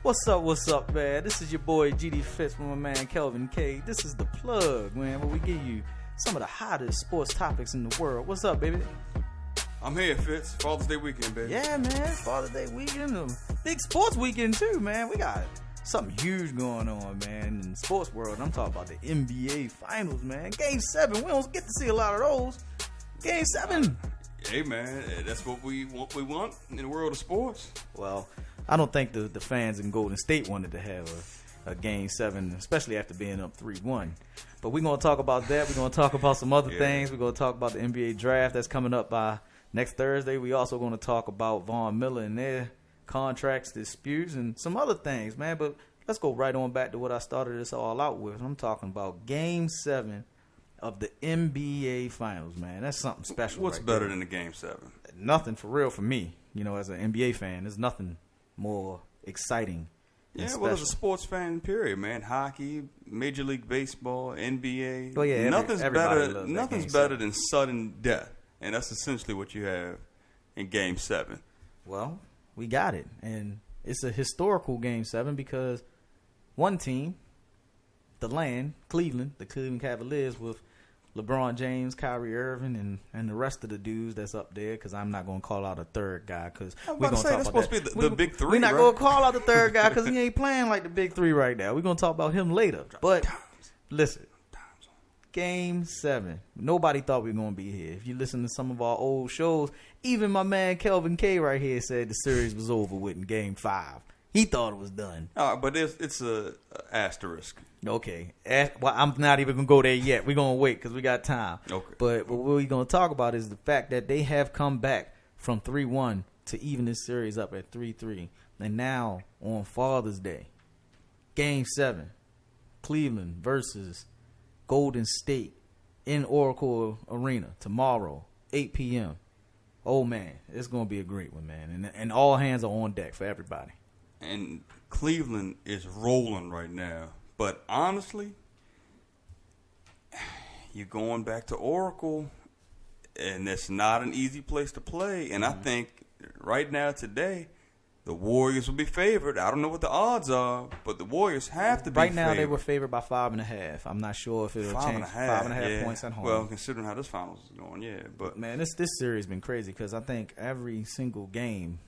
What's up, man? This is your boy GD Fitz with my man Kelvin K. This is The Plug, man, where we give you some of the hottest sports topics in the world. What's up, baby? I'm here, Fitz. Father's Day weekend, baby. Yeah, man. Father's Day weekend. Big sports weekend, too, man. We got something huge going on, man, in the sports world. I'm talking about the NBA Finals, man. Game 7. We don't get to see a lot of those. Game 7. Hey, man. That's what we want in the world of sports. Well, I don't think the fans in Golden State wanted to have a Game 7, especially after being up 3-1. But we're going to talk about that. We're going to talk about some other things. We're going to talk about the NBA draft that's coming up by next Thursday. We also going to talk about Von Miller and their contracts disputes and some other things, man. But let's go right on back to what I started this all out with. I'm talking about Game 7 of the NBA Finals, man. That's something special. What's better than the Game 7? Nothing for real for me. You know, as an NBA fan, there's nothing more exciting. Yeah, well, as a sports fan, period, man. Hockey, Major League Baseball, NBA. Well, yeah, nothing's better than sudden death, and that's essentially what you have in Game 7. Well, we got it, and it's a historical Game 7 because one team, the Cleveland Cavaliers, with LeBron James, Kyrie Irving, and the rest of the dudes that's up there, because I'm not going to call out a third guy, because we're going to talk that's about supposed to be the big three. We're not going to call out the third guy because he ain't playing like the big three right now. We're going to talk about him later. But listen, Game 7. Nobody thought we were going to be here. If you listen to some of our old shows, even my man Kelvin K right here said the series was over with in Game 5. He thought it was done. But it's a asterisk. Okay. Well, I'm not even going to go there yet. We're going to wait because we got time. Okay. But what we're going to talk about is the fact that they have come back from 3-1 to even this series up at 3-3. And now on Father's Day, Game 7, Cleveland versus Golden State in Oracle Arena tomorrow, 8 p.m. Oh, man, it's going to be a great one, man. And all hands are on deck for everybody. And Cleveland is rolling right now. But honestly, you're going back to Oracle, and it's not an easy place to play. And I think right now, today, the Warriors will be favored. I don't know what the odds are, but the Warriors have to be right now, favored. They were favored by 5.5. I'm not sure if it'll change. 5.5 points at home. Well, considering how this finals is going, yeah. But man, this series has been crazy because I think every single game,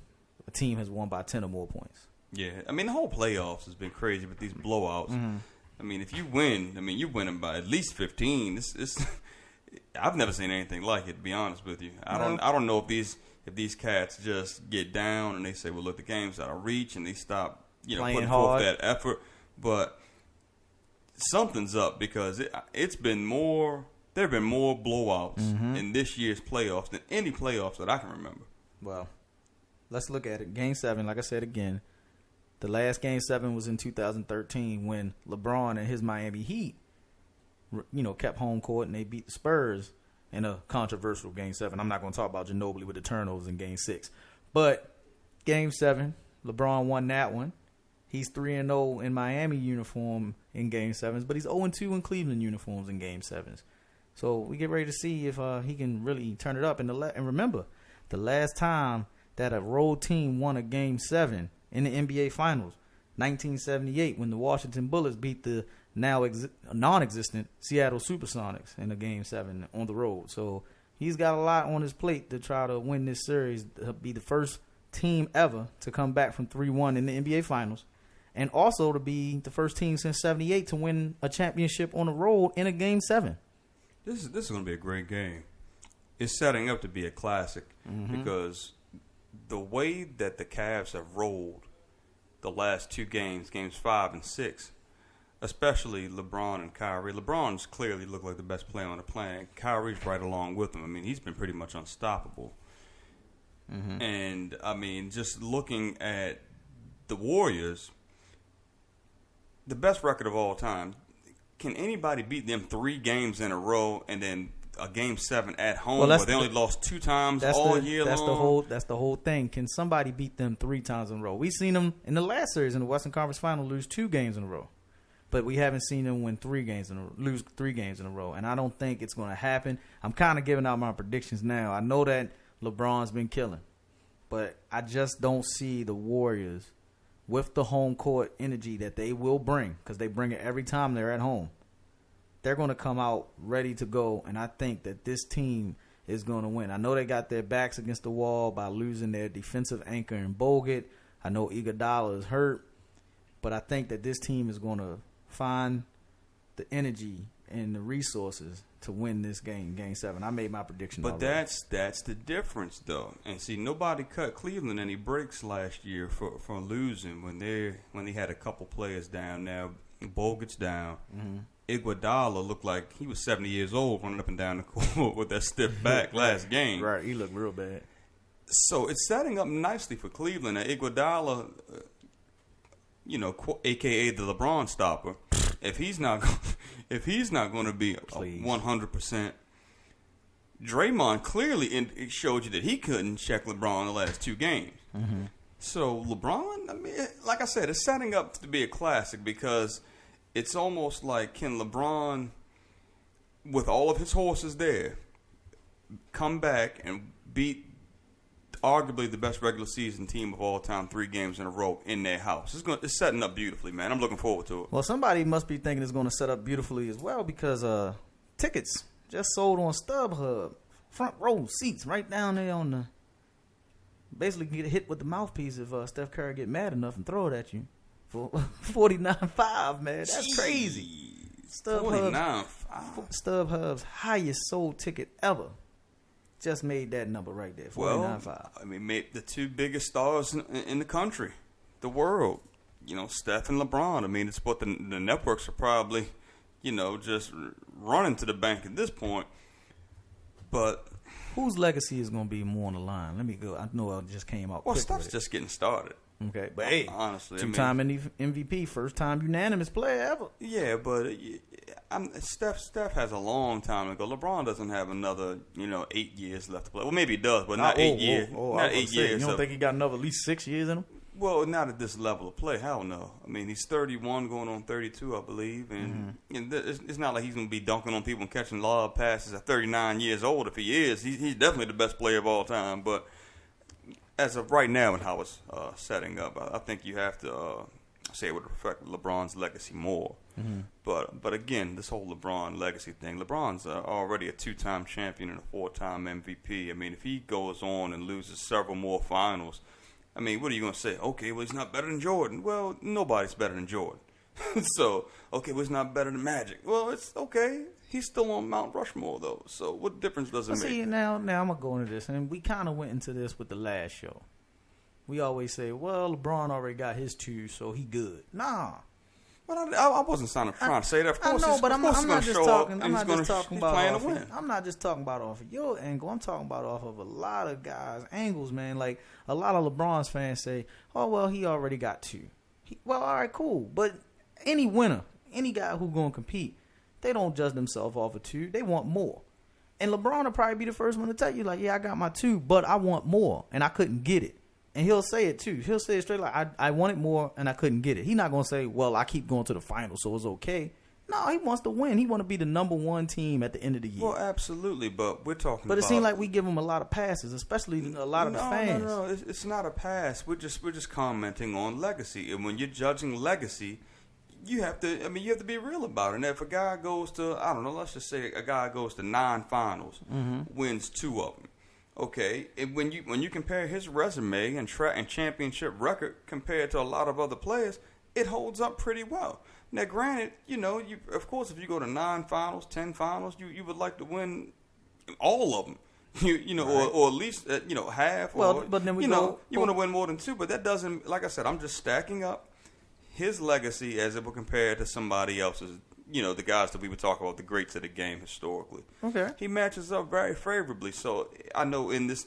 a team has won by 10 or more points. Yeah, I mean, the whole playoffs has been crazy with these blowouts. Mm-hmm. I mean, if you win, you're winning by at least 15. I've never seen anything like it, to be honest with you. I don't know if these cats just get down and they say, well, look, the game's out of reach, and they stop, putting forth that effort. But something's up because it's been more. There have been more blowouts in this year's playoffs than any playoffs that I can remember. Well, let's look at it. Game 7, like I said again. The last Game 7 was in 2013 when LeBron and his Miami Heat, kept home court and they beat the Spurs in a controversial Game 7. I'm not going to talk about Ginobili with the turnovers in Game 6. But Game 7, LeBron won that one. He's 3-0 in Miami uniform in Game 7s, but he's 0-2 in Cleveland uniforms in Game 7s. So we get ready to see if he can really turn it up. And remember, the last time that a road team won a Game 7 in the NBA Finals, 1978, when the Washington Bullets beat the now non-existent Seattle Supersonics in a Game 7 on the road. So he's got a lot on his plate to try to win this series. He'll be the first team ever to come back from 3-1 in the NBA Finals, and also to be the first team since 78 to win a championship on the road in a Game 7. This is going to be a great game. It's setting up to be a classic because the way that the Cavs have rolled the last two games, Games 5 and 6, especially LeBron and Kyrie. LeBron's clearly looked like the best player on the planet. Kyrie's right along with him. I mean, he's been pretty much unstoppable. And, just looking at the Warriors, the best record of all time, can anybody beat them 3 games in a row and then a Game 7 at home where they only lost 2 times all year long? That's the whole thing. Can somebody beat them 3 times in a row? We've seen them in the last series in the Western Conference Final lose 2 games in a row. But we haven't seen them lose 3 games in a row. And I don't think it's going to happen. I'm kind of giving out my predictions now. I know that LeBron's been killing. But I just don't see the Warriors with the home court energy that they will bring, because they bring it every time they're at home, they're going to come out ready to go, and I think that this team is going to win. I know they got their backs against the wall by losing their defensive anchor in Bogut. I know Iguodala is hurt, but I think that this team is going to find the energy and the resources to win this game, Game 7. I made my prediction But already. that's the difference, though. And see, nobody cut Cleveland any breaks last year for losing when they had a couple players down. Now Bogut's down. Mm-hmm. Iguodala looked like he was 70 years old running up and down the court with that stiff back last game. Right, he looked real bad. So it's setting up nicely for Cleveland. Now, Iguodala, AKA the LeBron stopper, if he's not going to be 100%, Draymond clearly showed you that he couldn't check LeBron in the last 2 games. Mm-hmm. So LeBron, I mean, like I said, it's setting up to be a classic because it's almost like, can LeBron, with all of his horses there, come back and beat arguably the best regular season team of all time 3 games in a row in their house? It's setting up beautifully, man. I'm looking forward to it. Well, somebody must be thinking it's going to set up beautifully as well, because tickets just sold on StubHub. Front row seats right down there on the... Basically get hit with the mouthpiece if Steph Curry get mad enough and throw it at you. For $49.5, man. That's crazy. StubHub's highest sold ticket ever. Just made that number right there, $49.5. Well, I mean, the 2 biggest stars in the country, the world, Steph and LeBron. I mean, it's what the networks are probably, just running to the bank at this point. But whose legacy is going to be more on the line? Let me go. I know I just came out. Well, Steph's just getting started. Okay, but hey, honestly, 2-time MVP, first-time unanimous player ever. Yeah, but Steph has a long time to go. LeBron doesn't have another, 8 years left to play. Well, maybe he does, but not 8 years. Not 8 years. You don't think he got another at least 6 years in him? Well, not at this level of play. Hell no. I mean, he's 31 going on 32, I believe. And, it's not like he's going to be dunking on people and catching lob passes at 39 years old. If he is, he's definitely the best player of all time. But as of right now and how it's setting up, I think you have to say it would affect LeBron's legacy more. Mm-hmm. But again, this whole LeBron legacy thing, LeBron's already a 2-time champion and a 4-time MVP. I mean, if he goes on and loses several more finals, I mean, what are you going to say? Okay, well, he's not better than Jordan. Well, nobody's better than Jordan. So, okay, well, he's not better than Magic. Well, it's okay. He's still on Mount Rushmore, though. So what difference does it make? See, now I'm going to go into this, and we kind of went into this with the last show. We always say, well, LeBron already got his 2, so he good. Nah. Well, I wasn't trying to say that. Of course, I know, but I'm not just talking. I'm not just talking about off. I'm not just talking about off of your angle. I'm talking about off of a lot of guys' angles, man. Like a lot of LeBron's fans say, "Oh, well, he already got 2." Well, all right, cool. But any winner, any guy who's gonna compete, they don't judge themselves off of 2. They want more. And LeBron will probably be the first one to tell you, like, "Yeah, I got my 2, but I want more, and I couldn't get it." And he'll say it too. He'll say it straight like, I wanted more and I couldn't get it. He's not going to say, well, I keep going to the finals, so it's okay. No, he wants to win. He want to be the number 1 team at the end of the year. Well, absolutely, but we're talking But it seems like we give him a lot of passes, especially a lot of the fans. No, it's not a pass. We're just commenting on legacy. And when you're judging legacy, you have to be real about it. And if a guy goes to, I don't know, let's just say a guy goes to 9 finals, wins 2 of them. Okay, and when you compare his resume and championship record compared to a lot of other players, it holds up pretty well. Now, granted, of course, if you go to 9 finals, 10 finals, you would like to win all of them. Right. or at least half. Well, but then you want to win more than 2, but that doesn't. Like I said, I'm just stacking up his legacy as it will compare to somebody else's. The guys that we would talk about, the greats of the game historically. Okay. He matches up very favorably. So I know in this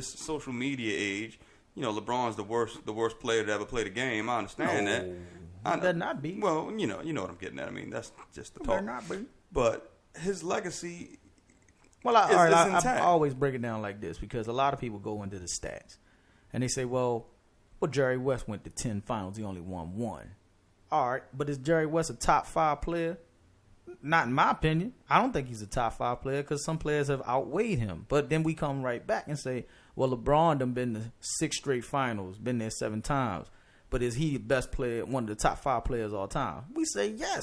social media age, LeBron's the worst player to ever play the game. I understand that. He better not be. Well, you know what I'm getting at. I mean, that's just the talk. Better not be. But his legacy Well, I always break it down like this because a lot of people go into the stats and they say, well, Jerry West went to 10 finals. He only won 1. All right, but is Jerry West a top 5 player? Not in my opinion. I don't think he's a top 5 player because some players have outweighed him. But then we come right back and say, well, LeBron done been to 6 straight finals, been there 7 times. but is he the best player, one of the top 5 players of all time? We say yes,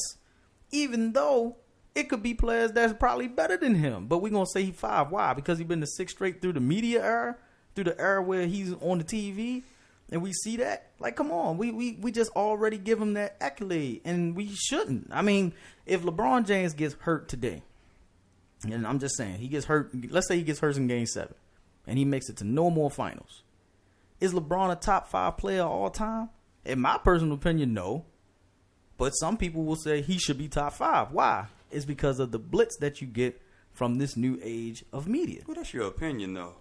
even though it could be players that's probably better than him. But we're going to say he's 5. Why? Because he's been the 6 straight through the media era, through the era where he's on the TV. And we see that. Like, come on. We just already give him that accolade. And we shouldn't. I mean, if LeBron James gets hurt today, and I'm just saying, he gets hurt. Let's say he gets hurt in Game 7. And he makes it to no more finals. Is LeBron a top 5 player of all time? In my personal opinion, no. But some people will say he should be top 5. Why? It's because of the blitz that you get from this new age of media. Well, that's your opinion, though.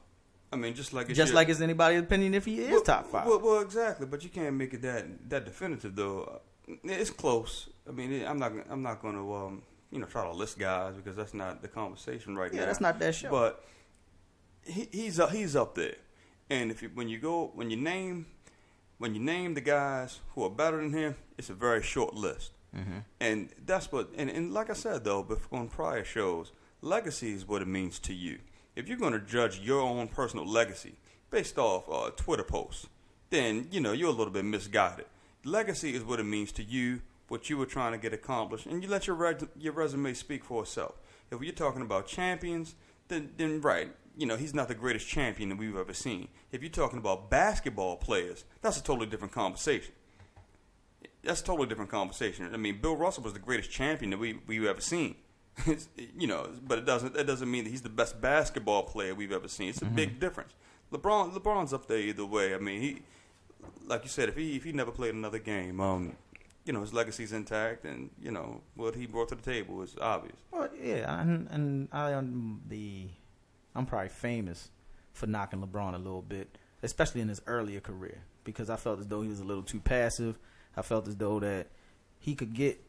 I mean, just like it's anybody's opinion if he is top 5. Well, exactly. But you can't make it that definitive, though. It's close. I mean, I'm not going to try to list guys because that's not the conversation right now. Yeah, that's not that show. But he's up there. And when you name the guys who are better than him, it's a very short list. Mm-hmm. And that's and like I said though, on prior shows, legacy is what it means to you. If you're going to judge your own personal legacy based off Twitter posts, then you're a little bit misguided. Legacy is what it means to you, what you were trying to get accomplished, and you let your resume speak for itself. If you're talking about champions, then right. He's not the greatest champion that we've ever seen. If you're talking about basketball players, that's a totally different conversation. I mean, Bill Russell was the greatest champion that we've ever seen. But it doesn't mean that he's the best basketball player we've ever seen. It's a big difference. LeBron's up there either way. I mean, he, like you said, if he never played another game, his legacy's intact, and what he brought to the table is obvious. Well, yeah, and I'm probably famous for knocking LeBron a little bit, especially in his earlier career, because I felt as though he was a little too passive. I felt as though that he could get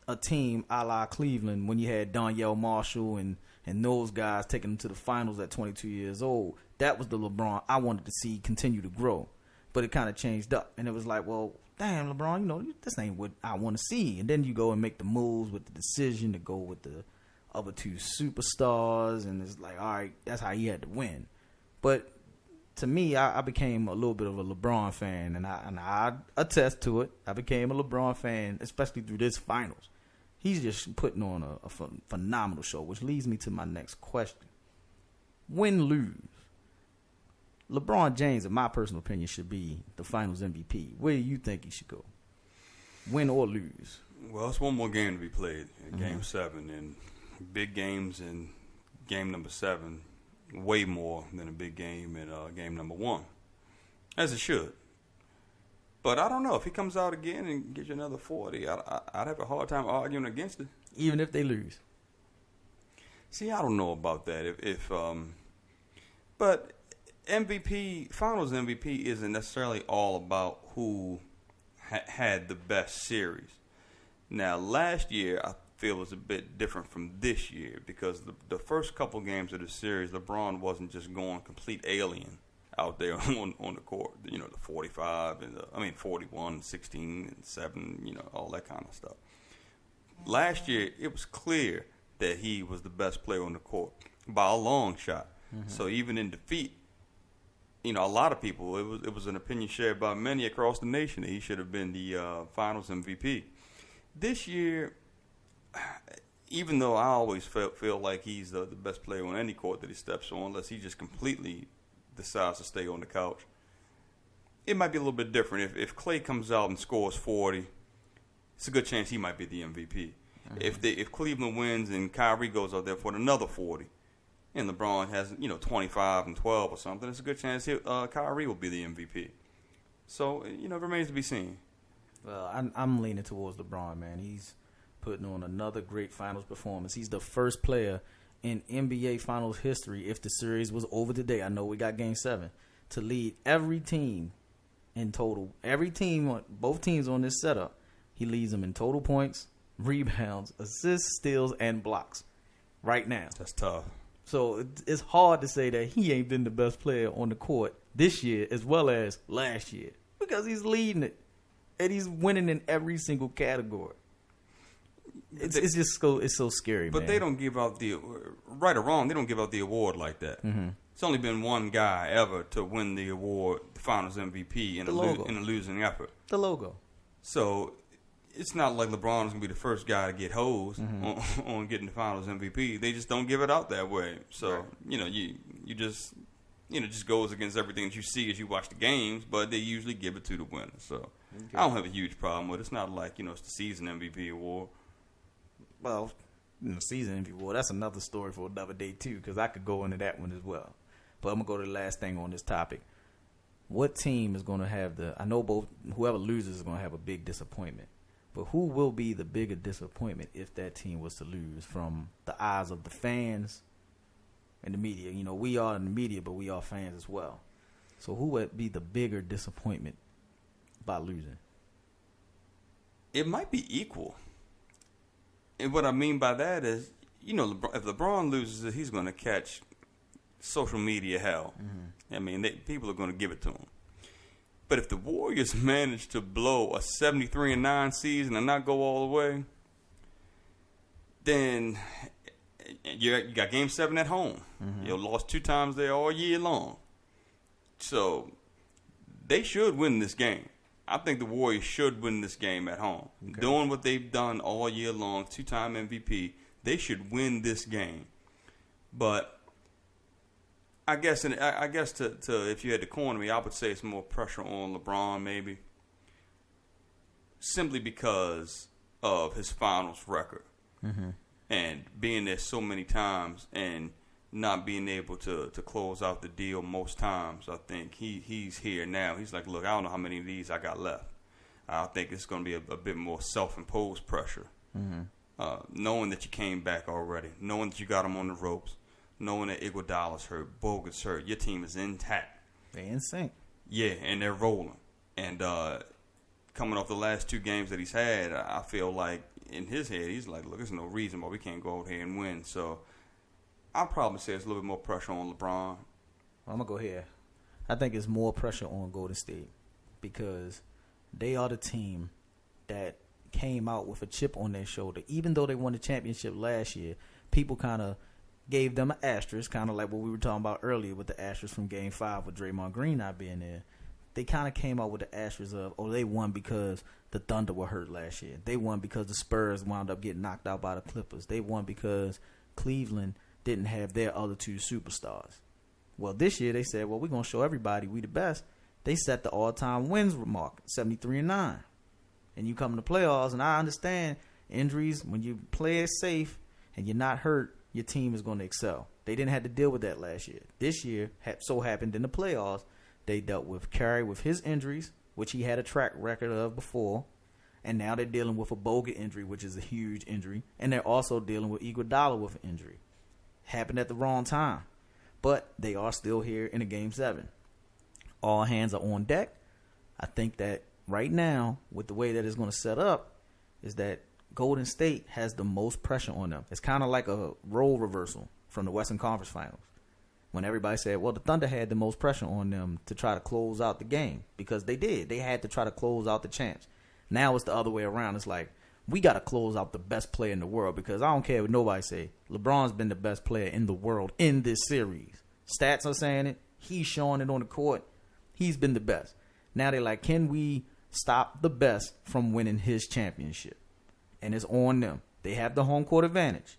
a team a la Cleveland when you had Donyell Marshall and those guys taking them to the finals at 22 years old. That was the LeBron I wanted to see continue to grow. But it kind of changed up. And it was like, well, damn, LeBron, this ain't what I want to see. And then you go and make the moves with the decision to go with the other 2 superstars, and it's like, all right, that's how he had to win. But to me, I became a little bit of a LeBron fan, and I attest to it. I became a LeBron fan, especially through this finals. He's just putting on a phenomenal show, which leads me to my next question. Win, lose. LeBron James, in my personal opinion, should be the finals MVP. Where do you think he should go? Win or lose? Well, it's one more game to be played in Game 7, and big games in game number 7 way more than a big game in game number 1, as it should. But I don't know, if he comes out again and gives you another 40, I'd have a hard time arguing against it, even if they lose. See, I don't know about that. But finals MVP isn't necessarily all about who had the best series. Now, last year I feel was a bit different from this year, because the first couple games of the series, LeBron wasn't just going complete alien out there on the court. The 45 and 41, 16, and 7, all that kind of stuff. Last year, it was clear that he was the best player on the court by a long shot. Mm-hmm. So even in defeat, a lot of people, it was an opinion shared by many across the nation that he should have been the finals MVP. This year, even though I always feel like he's the best player on any court that he steps on, unless he just completely decides to stay on the couch, it might be a little bit different. If Klay comes out and scores 40, it's a good chance he might be the MVP. Mm-hmm. If Cleveland wins and Kyrie goes out there for another 40, and LeBron has 25 and 12 or something, it's a good chance Kyrie will be the MVP. So it remains to be seen. Well, I'm leaning towards LeBron, man. He's putting on another great finals performance. He's the first player in NBA Finals history, if the series was over today, I know we got Game 7, to lead every team in total. Every team, both teams on this setup, he leads them in total points, rebounds, assists, steals, and blocks right now. That's tough. So it's hard to say that he ain't been the best player on the court this year as well as last year, because he's leading it. And he's winning in every single category. It's so scary, but man. They don't give out the right or wrong. They don't give out the award like that. Mm-hmm. It's only been one guy ever to win the award, the Finals MVP, in a losing effort. The logo. So it's not like LeBron is going to be the first guy to get hosed on getting the Finals MVP. They just don't give it out that way. So, you just, just goes against everything that you see as you watch the games, but they usually give it to the winner. So I don't have a huge problem with it. It's not like, it's the season MVP award. Well, the season MVP award, that's another story for another day, too, because I could go into that one as well. But I'm going to go to the last thing on this topic. What team is going to have I know whoever loses is going to have a big disappointment. But who will be the bigger disappointment if that team was to lose from the eyes of the fans and the media? We are in the media, but we are fans as well. So who would be the bigger disappointment by losing? It might be equal. And what I mean by that is, if LeBron loses, he's going to catch social media hell. I mean, people are going to give it to him. But if the Warriors manage to blow a 73-9 season and not go all the way, then you got Game 7 at home. You lost 2 times there all year long. So they should win this game. I think the Warriors should win this game at home. Okay. Doing what they've done all year long, 2-time MVP, they should win this game. But I guess to if you had to corner me, I would say it's more pressure on LeBron maybe, simply because of his finals record and being there so many times and not being able to close out the deal most times. I think he's here now. He's like, look, I don't know how many of these I got left. I think it's going to be a bit more self-imposed pressure, knowing that you came back already, knowing that you got him on the ropes. Knowing that Iguodala's hurt, Bogut's hurt, your team is intact. They're in sync. Yeah, and they're rolling. And coming off the last 2 games that he's had, I feel like in his head, he's like, look, there's no reason why we can't go out here and win. So I'll probably say it's a little bit more pressure on LeBron. I'm going to go here. I think it's more pressure on Golden State because they are the team that came out with a chip on their shoulder. Even though they won the championship last year, people kind of gave them an asterisk, kind of like what we were talking about earlier with the asterisk from Game 5 with Draymond Green not being there. They kind of came out with the asterisk of, they won because the Thunder were hurt last year. They won because the Spurs wound up getting knocked out by the Clippers. They won because Cleveland didn't have their other 2 superstars. Well, this year they said, we're going to show everybody we the best. They set the all-time wins mark, 73-9. And you come to the playoffs, and I understand injuries, when you play it safe and you're not hurt, your team is going to excel. They didn't have to deal with that last year. This year, so happened in the playoffs, they dealt with Curry with his injuries, which he had a track record of before, and now they're dealing with a Bogut injury, which is a huge injury, and they're also dealing with Iguodala with an injury. Happened at the wrong time, but they are still here in a Game 7. All hands are on deck. I think that right now, with the way that it's going to set up, is that Golden State has the most pressure on them. It's kind of like a role reversal from the Western Conference Finals when everybody said, well, the Thunder had the most pressure on them to try to close out the game because they did. They had to try to close out the champs. Now it's the other way around. It's like, we got to close out the best player in the world because I don't care what nobody say. LeBron's been the best player in the world in this series. Stats are saying it. He's showing it on the court. He's been the best. Now they're like, can we stop the best from winning his championship? And it's on them. They have the home court advantage.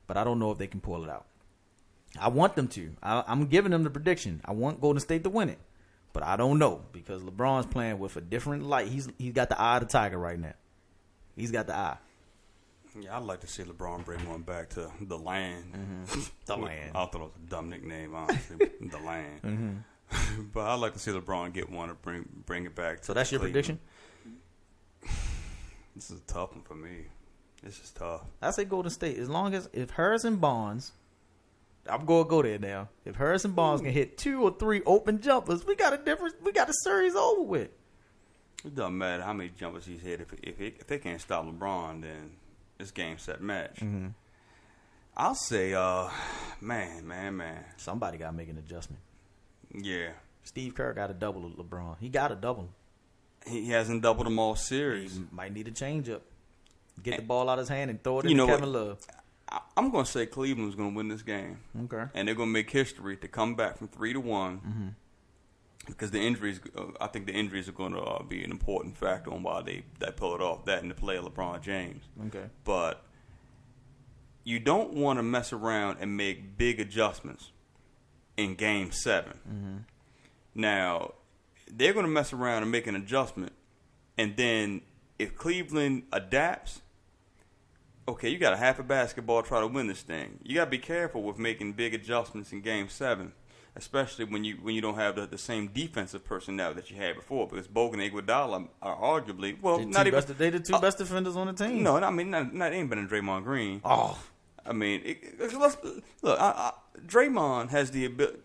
But I don't know if they can pull it out. I want them to. I'm giving them the prediction. I want Golden State to win it. But I don't know because LeBron's playing with a different light. He's got the eye of the tiger right now. He's got the eye. Yeah, I'd like to see LeBron bring one back to the land. The land. I thought it was a dumb nickname, honestly. The land. But I'd like to see LeBron get one and bring it back. So that's your prediction? This is a tough one for me. This is tough. I say Golden State. As long as if Harrison Barnes, I'm going to go there now. If Harrison Barnes can hit 2 or 3 open jumpers, we got a difference. We got the series over with. It doesn't matter how many jumpers he's hit. If they can't stop LeBron, then it's game, set, match. I'll say, man. Somebody got to make an adjustment. Yeah. Steve Kerr got to double LeBron. He got to double him. He hasn't doubled them all series. He might need a change up. Get the ball out of his hand and throw it into Kevin Love. I'm going to say Cleveland's going to win this game. Okay. And they're going to make history to come back from 3-1. Because the injuries, I think the injuries are going to be an important factor on why they pull it off. That and the play of LeBron James. Okay. But you don't want to mess around and make big adjustments in Game 7. Now, they're going to mess around and make an adjustment. And then if Cleveland adapts, okay, you got a half a basketball to try to win this thing. You got to be careful with making big adjustments in Game 7. Especially when you don't have the same defensive personnel that you had before, because Bogut and Iguodala are arguably they the two best defenders on the team. No, I mean not ain't better than Draymond Green. Oh, I mean, look, Draymond has the ability.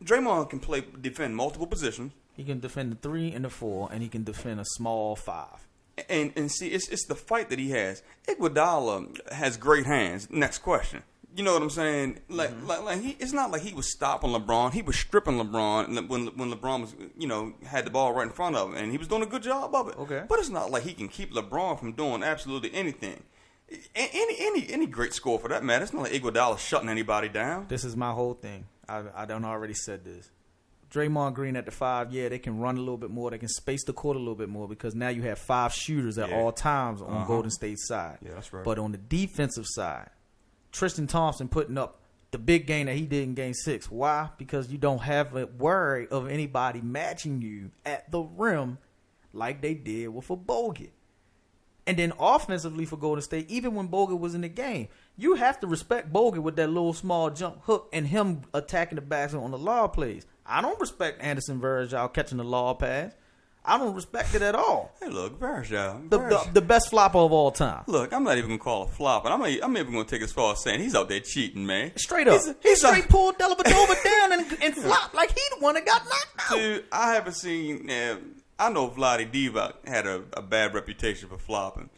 Draymond can defend multiple positions. He can defend the 3 and the 4, and he can defend a small 5. And see, it's the fight that he has. Iguodala has great hands. Next question. You know what I'm saying? Like it's not like he was stopping LeBron. He was stripping LeBron when LeBron was, had the ball right in front of him, and he was doing a good job of it. Okay. But it's not like he can keep LeBron from doing absolutely anything. Any great score for that matter. It's not like Iguodala shutting anybody down. This is my whole thing. I done already said this. Draymond Green at the 5, they can run a little bit more. They can space the court a little bit more because now you have 5 shooters at all times on Golden State's side. Yeah, that's right. But on the defensive side, Tristan Thompson putting up the big game that he did in Game 6. Why? Because you don't have a worry of anybody matching you at the rim like they did with a Bogut. And then offensively for Golden State, even when Bogut was in the game, you have to respect Bogut with that little small jump hook and him attacking the basket on the lob plays. I don't respect Anderson Varejao catching the lob pass. I don't respect it at all. Hey, look, Varejao. The best flopper of all time. Look, I'm not even going to call it flop, and I'm even going to take as far as saying he's out there cheating, man. Straight up. He straight pulled Dellavedova down and flopped like he the one that got knocked out. Dude, I haven't seen... I know Vlade Divac had a bad reputation for flopping.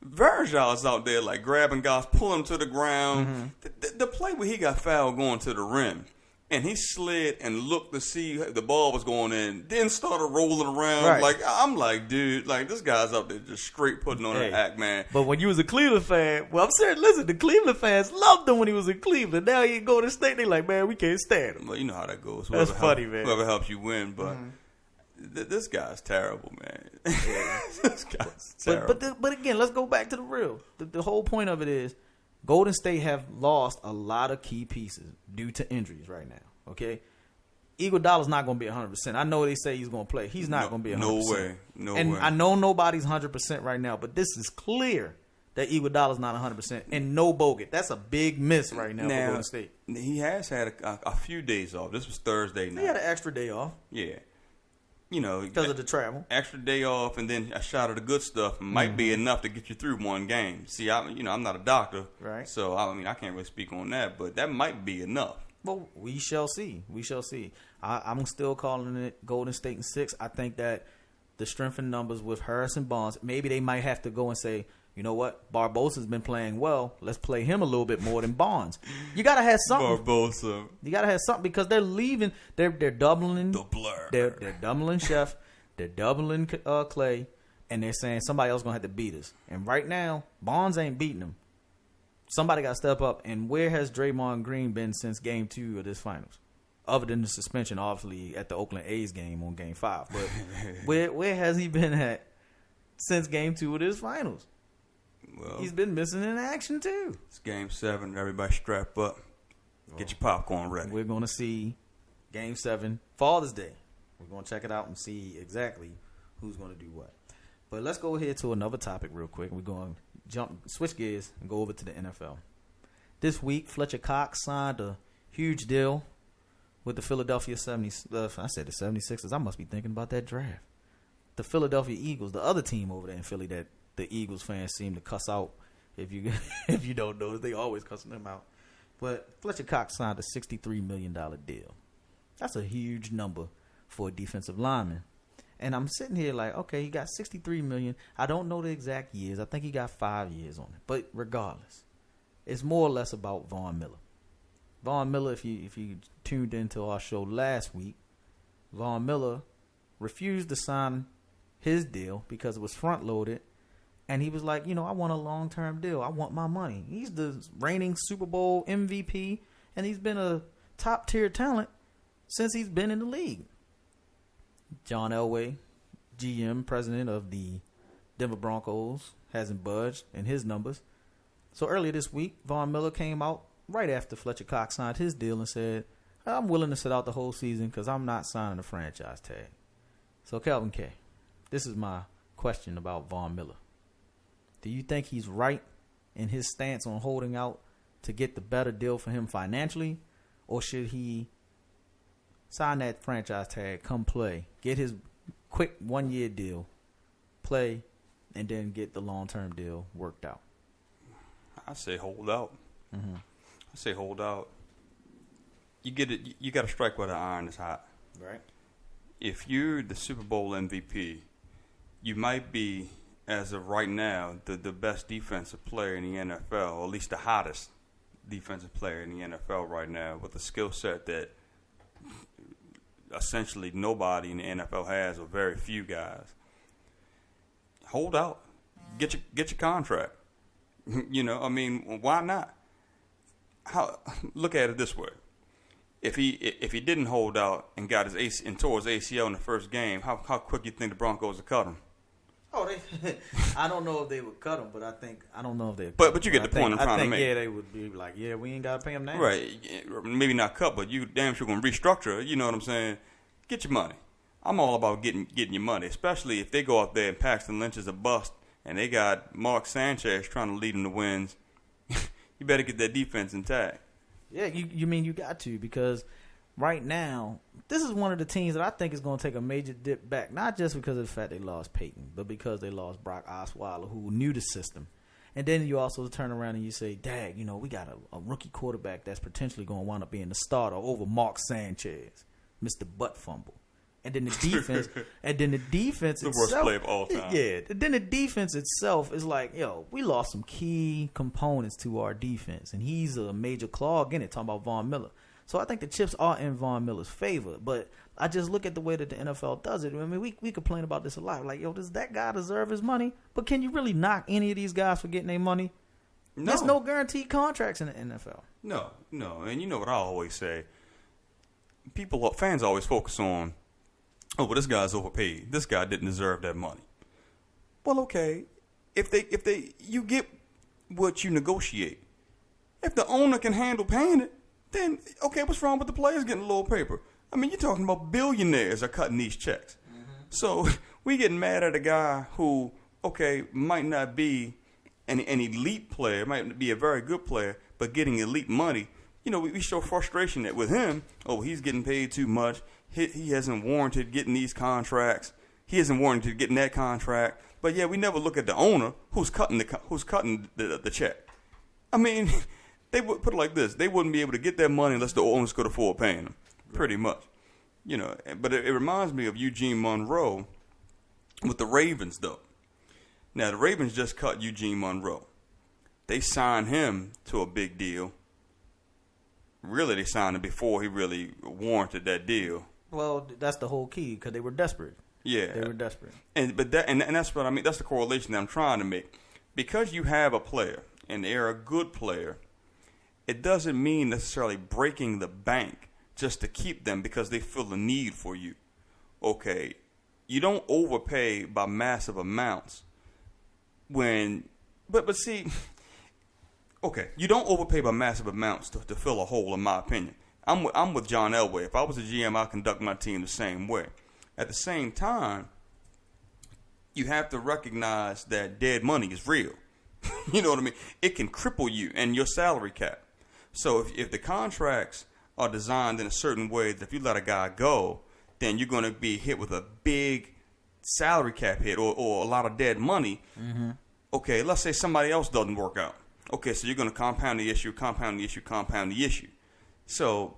Varejao is out there like grabbing guys, pulling them to the ground. The play where he got fouled going to the rim, and he slid and looked to see the ball was going in, then started rolling around. Right. Like, I'm like, dude, like this guy's out there just straight putting on an act, man. But when you was a Cleveland fan, well, I'm serious. Listen, the Cleveland fans loved him when he was in Cleveland. Now he go to state, they like, man, we can't stand him. Well, you know how that goes. That's funny, man. Whoever helps you win, but. This guy's terrible, man. This guy's terrible. But again, let's go back to the real. The whole point of it is Golden State have lost a lot of key pieces due to injuries right now, okay? Iguodala's not going to be 100%. I know they say he's going to play. He's not going to be 100%. No way. And I know nobody's 100% right now, but this is clear that Iguodala's not 100%. And no Bogut. That's a big miss right now for Golden State. He has had a few days off. This was Thursday night. He had an extra day off. Yeah. Because of the travel. Extra day off and then a shot of the good stuff might be enough to get you through one game. See, I'm not a doctor. Right. So, I can't really speak on that, but that might be enough. Well, we shall see. I'm still calling it Golden State in 6. I think that the strength in numbers with Harrison Barnes, maybe they might have to go and say, you know what? Barbosa's been playing well. Let's play him a little bit more than Barnes. You got to have something. Barbosa. You got to have something because they're leaving. They're doubling. The blur. They're doubling Chef. They're doubling Clay. And they're saying somebody else going to have to beat us. And right now, Barnes ain't beating them. Somebody got to step up. And where has Draymond Green been since Game 2 of this finals? Other than the suspension, obviously, at the Oakland A's game on Game 5. But where has he been at since Game 2 of this finals? Well, he's been missing in action too. It's Game 7. Everybody strap up. Get your popcorn ready. We're going to see Game 7 Father's Day. We're going to check it out and see exactly who's going to do what. But let's go ahead to another topic real quick. We're going to switch gears and go over to the NFL. This week, Fletcher Cox signed a huge deal with the Philadelphia 76ers. I said the 76ers. I must be thinking about that draft. The Philadelphia Eagles, the other team over there in Philly that the Eagles fans seem to cuss out. If you don't notice, they always cussing them out. But Fletcher Cox signed a $63 million deal. That's a huge number for a defensive lineman. And I'm sitting here like, okay, he got $63 million. I don't know the exact years. I think he got 5 years on it. But regardless, it's more or less about Von Miller. Von Miller, if you tuned into our show last week, Von Miller refused to sign his deal because it was front loaded. And he was like, I want a long-term deal. I want my money. He's the reigning Super Bowl MVP, and he's been a top-tier talent since he's been in the league. John Elway, GM, president of the Denver Broncos, hasn't budged in his numbers. So earlier this week, Von Miller came out right after Fletcher Cox signed his deal and said, I'm willing to sit out the whole season because I'm not signing a franchise tag. So Calvin K., this is my question about Von Miller. Do you think he's right in his stance on holding out to get the better deal for him financially? Or should he sign that franchise tag, come play, get his quick 1-year deal, play, and then get the long-term deal worked out? I say hold out. Mm-hmm. I say hold out. You get it. You got to strike while the iron is hot. Right. If you're the Super Bowl MVP, you might be, as of right now, the best defensive player in the NFL, or at least the hottest defensive player in the NFL right now, with a skill set that essentially nobody in the NFL has, or very few guys. Hold out. Get your contract. Why not? Look at it this way. If he didn't hold out and got his tore his ACL in the first game, how quick you think the Broncos would cut him? Oh, I don't know if they would cut him, but I don't know if they. But you get the point I'm trying to make. Yeah, they would be like, yeah, we ain't got to pay him now. Right, maybe not cut, but you damn sure gonna restructure. You know what I'm saying? Get your money. I'm all about getting your money, especially if they go out there and Paxton Lynch is a bust, and they got Mark Sanchez trying to lead them to wins. You better get that defense intact. Yeah, you mean you got to, because right now, this is one of the teams that I think is going to take a major dip back, not just because of the fact they lost Peyton, but because they lost Brock Osweiler, who knew the system. And then you also turn around and you say, dag, we got a rookie quarterback that's potentially going to wind up being the starter over Mark Sanchez, Mr. Butt Fumble. And then the defense, the worst play of all time. Yeah. Then the defense itself is like, we lost some key components to our defense, and he's a major clog in it. Talking about Von Miller, so I think the chips are in Von Miller's favor. But I just look at the way that the NFL does it. I mean, we complain about this a lot. Like, does that guy deserve his money? But can you really knock any of these guys for getting their money? No. There's no guaranteed contracts in the NFL. No. And you know what I always say? Fans always focus on, oh, well, this guy's overpaid. This guy didn't deserve that money. Well, okay, if you get what you negotiate. If the owner can handle paying it, then okay, what's wrong with the players getting a little paper? I mean, you're talking about billionaires are cutting these checks. Mm-hmm. So we getting mad at a guy who, okay, might not be an elite player, might be a very good player, but getting elite money. We show frustration that with him, he's getting paid too much. He hasn't warranted getting these contracts. He hasn't warranted getting that contract. But yeah, we never look at the owner who's cutting the check. I mean, they would put it like this: they wouldn't be able to get that money unless the owners could afford paying them. Pretty much, But it reminds me of Eugene Monroe with the Ravens, though. Now the Ravens just cut Eugene Monroe. They signed him to a big deal. Really, they signed him before he really warranted that deal. Well, that's the whole key, because they were desperate. Yeah, they were desperate. And that's what I mean. That's the correlation that I'm trying to make. Because you have a player and they're a good player, it doesn't mean necessarily breaking the bank just to keep them because they feel the need for you. Okay, you don't overpay by massive amounts but see. Okay, you don't overpay by massive amounts to fill a hole, in my opinion. I'm with John Elway. If I was a GM, I'd conduct my team the same way. At the same time, you have to recognize that dead money is real. You know what I mean? It can cripple you and your salary cap. So if the contracts are designed in a certain way that if you let a guy go, then you're going to be hit with a big salary cap hit or a lot of dead money. Mm-hmm. Okay, let's say somebody else doesn't work out. Okay, so you're going to compound the issue. So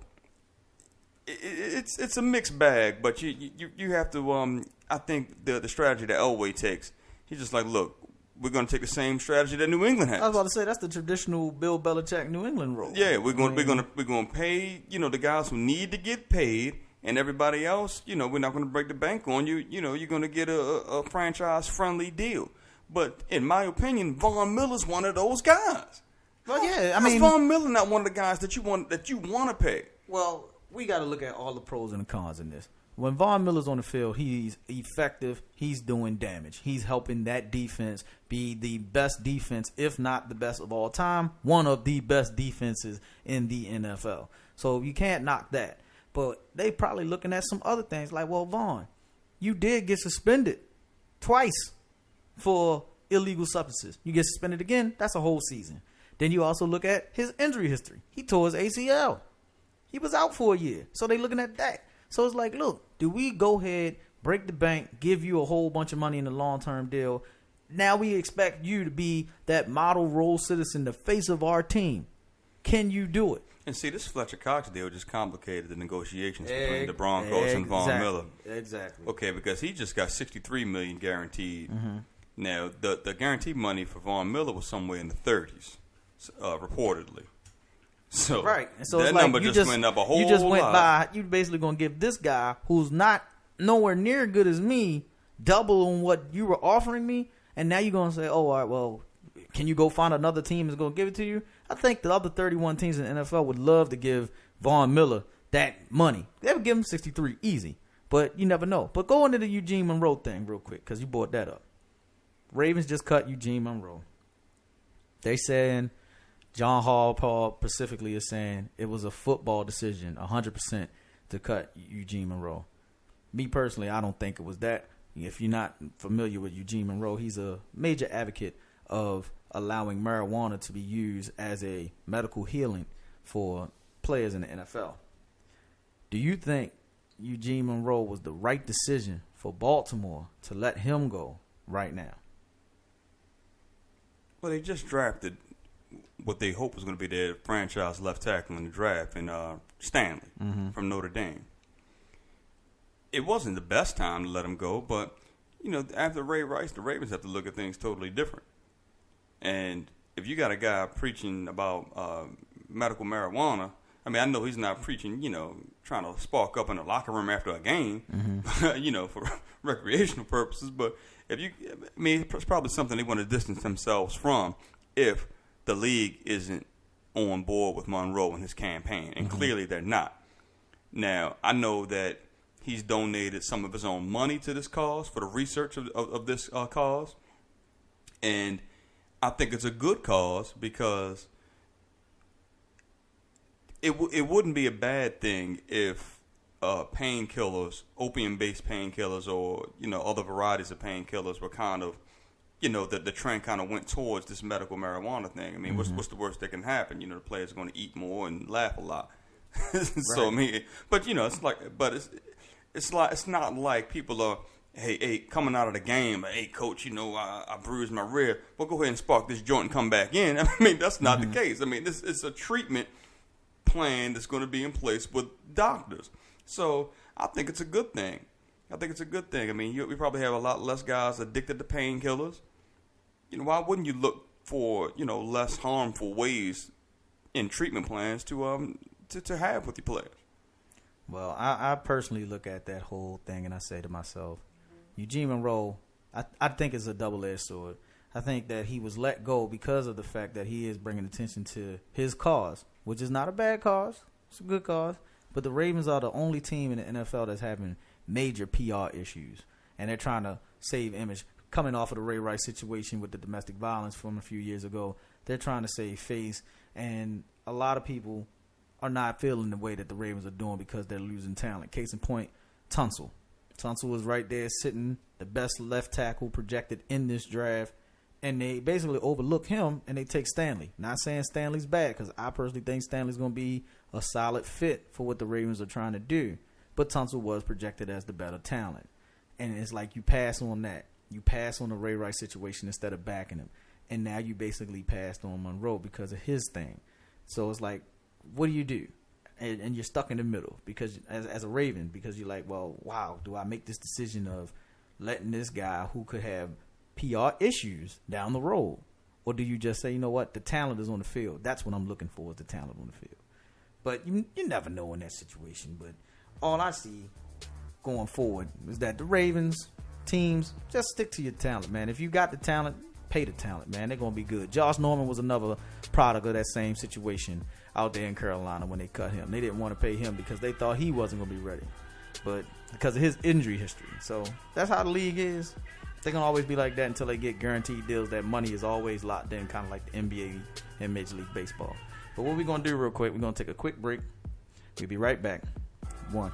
it's a mixed bag, but you have to. I think the strategy that Elway takes, he's just like, look, we're going to take the same strategy that New England has. I was about to say that's the traditional Bill Belichick New England role. Yeah, we're going to pay the guys who need to get paid, and everybody else, we're not going to break the bank on you. You're going to get a franchise friendly deal. But in my opinion, Von Miller's one of those guys. Well, yeah, I How's mean, Von Miller not one of the guys that you want to pay? well, we got to look at all the pros and the cons in this. When Von Miller's on the field, he's effective. He's doing damage. He's helping that defense be the best defense, if not the best of all time, one of the best defenses in the NFL. So you can't knock that. But they probably looking at some other things like, well, Vaughn, you did get suspended twice for illegal substances. You get suspended again, that's a whole season. Then you also look at his injury history. He tore his ACL. He was out for a year. So they looking at that. So it's like, look, do we go ahead, break the bank, give you a whole bunch of money in a long-term deal? Now we expect you to be that model role citizen, the face of our team. Can you do it? And see, this Fletcher Cox deal just complicated the negotiations between the Broncos and Von Miller. Exactly. Okay, because he just got $63 million guaranteed. Mm-hmm. Now, the guaranteed money for Von Miller was somewhere in the 30s, reportedly. So right, and so that it's like number just went up a whole lot. You just went by. You basically gonna give this guy who's not nowhere near good as me double on what you were offering me, and now you're gonna say, "Oh, all right, well, can you go find another team that's gonna give it to you?" I think the other 31 teams in the NFL would love to give Von Miller that money. They would give him 63 easy, but you never know. But go into the Eugene Monroe thing real quick because you brought that up. Ravens just cut Eugene Monroe. They saying. John Paul specifically is saying it was a football decision, 100%, to cut Eugene Monroe. Me personally, I don't think it was that. If you're not familiar with Eugene Monroe, he's a major advocate of allowing marijuana to be used as a medical healing for players in the NFL. Do you think Eugene Monroe was the right decision for Baltimore to let him go right now? Well, they just drafted what they hope was going to be their franchise left tackle in the draft, and Stanley from Notre Dame. It wasn't the best time to let him go, but after Ray Rice, the Ravens have to look at things totally different. And if you got a guy preaching about medical marijuana, I mean, I know he's not preaching, trying to spark up in the locker room after a game, for recreational purposes. But it's probably something they want to distance themselves from if the league isn't on board with Monroe and his campaign, and clearly they're not. Now, I know that he's donated some of his own money to this cause for the research of this cause, and I think it's a good cause because it wouldn't be a bad thing if painkillers, opium-based painkillers, or other varieties of painkillers were kind of the trend kind of went towards this medical marijuana thing. I mean, what's the worst that can happen? The players are going to eat more and laugh a lot. So right. I mean, but it's not like people are, hey, coming out of the game, hey, coach, I bruised my rib. Well, go ahead and spark this joint and come back in. I mean, that's not the case. I mean, it's a treatment plan that's going to be in place with doctors. So I think it's a good thing. I mean, we probably have a lot less guys addicted to painkillers. Why wouldn't you look for, less harmful ways in treatment plans to have with your players? Well, I personally look at that whole thing and I say to myself, Eugene Monroe, I think it's a double-edged sword. I think that he was let go because of the fact that he is bringing attention to his cause, which is not a bad cause. It's a good cause. But the Ravens are the only team in the NFL that's having major PR issues, and they're trying to save image. Coming off of the Ray Rice situation with the domestic violence from a few years ago, they're trying to save face, and a lot of people are not feeling the way that the Ravens are doing because they're losing talent. Case in point, Tunsil. Tunsil was right there sitting, the best left tackle projected in this draft, and they basically overlook him, and they take Stanley. Not saying Stanley's bad, because I personally think Stanley's going to be a solid fit for what the Ravens are trying to do. But Tunsil was projected as the better talent. And it's like you pass on that. You pass on the Ray Rice situation instead of backing him. And now you basically passed on Monroe because of his thing. So it's like, what do you do? And you're stuck in the middle because as a Raven, because you're like, well, wow, do I make this decision of letting this guy who could have PR issues down the road? Or do you just say, you know what, the talent is on the field. That's what I'm looking for, is the talent on the field. But you never know in that situation. But all I see going forward is that the Ravens teams, just stick to your talent, man. If you got the talent, pay the talent, man. They're going to be good. Josh Norman was another product of that same situation out there in Carolina when they cut him. They didn't want to pay him because they thought he wasn't going to be ready, but because of his injury history. So that's how the league is. They're going to always be like that until they get guaranteed deals. That money is always locked in, kind of like the NBA and Major League Baseball. But what we're going to do real quick, we're going to take a quick break. We'll be right back. One.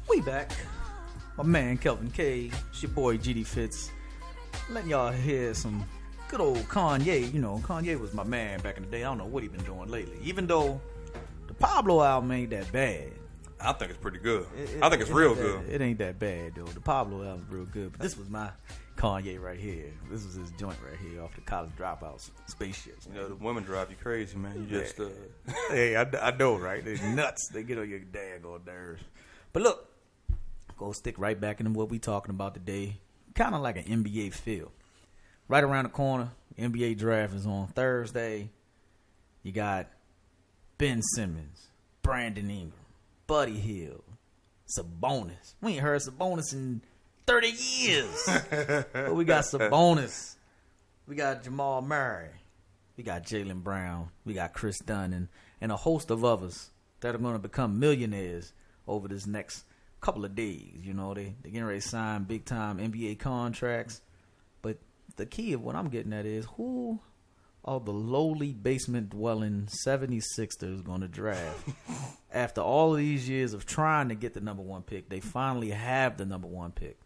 We back. My man Kelvin K. It's your boy GD Fitz. Letting y'all hear some good old Kanye. You know, Kanye was my man back in the day. I don't know what he been doing lately. Even though the Pablo album ain't that bad. I think it's pretty good. I think it's real good. It ain't that bad though. The Pablo album's real good. But this was my Kanye right here. This was his joint right here off the College Dropouts Spaceships. You know, the women drive you crazy, man. You just hey, I know, right? They're nuts. They get on your daggone nerves. But look, go stick right back into what we talking about today. Kind of like an NBA feel. Right around the corner, NBA draft is on Thursday. You got Ben Simmons, Brandon Ingram, Buddy Hield, Sabonis. We ain't heard Sabonis in 30 years. But we got Sabonis. We got Jamal Murray. We got Jaylen Brown. We got Chris Dunn and a host of others that are going to become millionaires over this next couple of days. You know, they're getting ready to sign big time NBA contracts. But the key of what I'm getting at is who are the lowly basement dwelling 76ers going to draft? After all of these years of trying to get the number one pick, they finally have the number one pick.